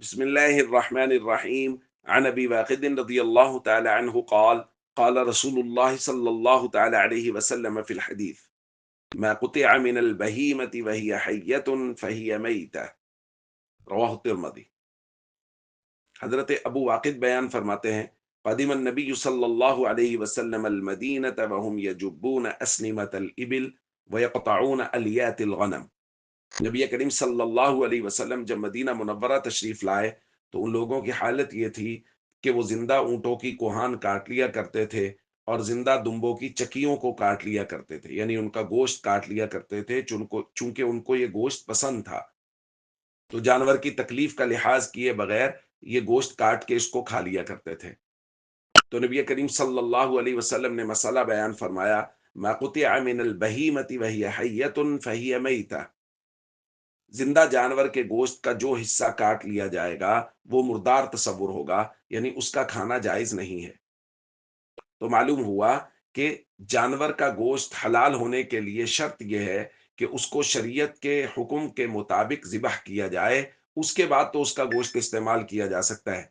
بسم الله الرحمن الرحيم. عن أبي واقد رضي الله تعالى عنه قال قال رسول الله صلى الله تعالى عليه وسلم في الحديث: ما قطع من البهيمة وهي حية فهي ميتة. رواہ الترمذی۔ حضرت ابو واقد بیان فرماتے ہیں، قدم النبی صلی اللہ علیہ وسلم المدینة وهم يجبون أسنمة الإبل ويقطعون أليات الغنم۔ نبی کریم صلی اللہ علیہ وسلم جب مدینہ منورہ تشریف لائے تو ان لوگوں کی حالت یہ تھی کہ وہ زندہ اونٹوں کی کوہان کاٹ لیا کرتے تھے اور زندہ دمبوں کی چکیوں کو کاٹ لیا کرتے تھے، یعنی ان کا گوشت کاٹ لیا کرتے تھے چونکہ ان کو یہ گوشت پسند تھا، تو جانور کی تکلیف کا لحاظ کیے بغیر یہ گوشت کاٹ کے اس کو کھا لیا کرتے تھے۔ تو نبی کریم صلی اللہ علیہ وسلم نے مسئلہ بیان فرمایا: ما قطع من البہیمۃ وہی حیۃ فہی میتہ۔ زندہ جانور کے گوشت کا جو حصہ کاٹ لیا جائے گا وہ مردار تصور ہوگا، یعنی اس کا کھانا جائز نہیں ہے۔ تو معلوم ہوا کہ جانور کا گوشت حلال ہونے کے لیے شرط یہ ہے کہ اس کو شریعت کے حکم کے مطابق ذبح کیا جائے، اس کے بعد تو اس کا گوشت استعمال کیا جا سکتا ہے،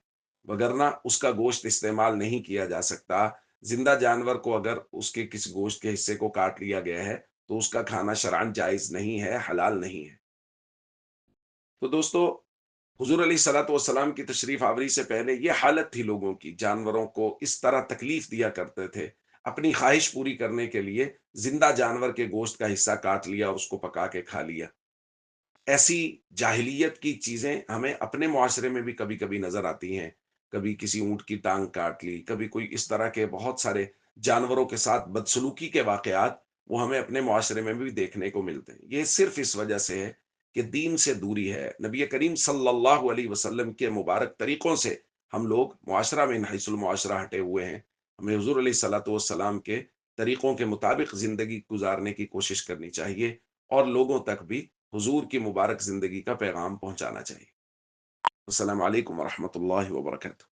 وگرنہ اس کا گوشت استعمال نہیں کیا جا سکتا۔ زندہ جانور کو اگر اس کے کسی گوشت کے حصے کو کاٹ لیا گیا ہے تو اس کا کھانا شرعاً جائز نہیں ہے، حلال نہیں ہے۔ تو دوستو، حضور علیہ الصلوۃ والسلام کی تشریف آوری سے پہلے یہ حالت تھی لوگوں کی، جانوروں کو اس طرح تکلیف دیا کرتے تھے، اپنی خواہش پوری کرنے کے لیے زندہ جانور کے گوشت کا حصہ کاٹ لیا اور اس کو پکا کے کھا لیا۔ ایسی جاہلیت کی چیزیں ہمیں اپنے معاشرے میں بھی کبھی کبھی نظر آتی ہیں، کبھی کسی اونٹ کی ٹانگ کاٹ لی، کبھی کوئی اس طرح کے بہت سارے جانوروں کے ساتھ بدسلوکی کے واقعات وہ ہمیں اپنے معاشرے میں بھی دیکھنے کو ملتے ہیں۔ یہ صرف اس وجہ سے ہے کہ دین سے دوری ہے، نبی کریم صلی اللہ علیہ وسلم کے مبارک طریقوں سے ہم لوگ معاشرہ میں حیث المعاشرہ ہٹے ہوئے ہیں۔ ہمیں حضور علیہ الصلوۃ والسلام کے طریقوں کے مطابق زندگی گزارنے کی کوشش کرنی چاہیے اور لوگوں تک بھی حضور کی مبارک زندگی کا پیغام پہنچانا چاہیے۔ السلام علیکم ورحمۃ اللہ وبرکاتہ۔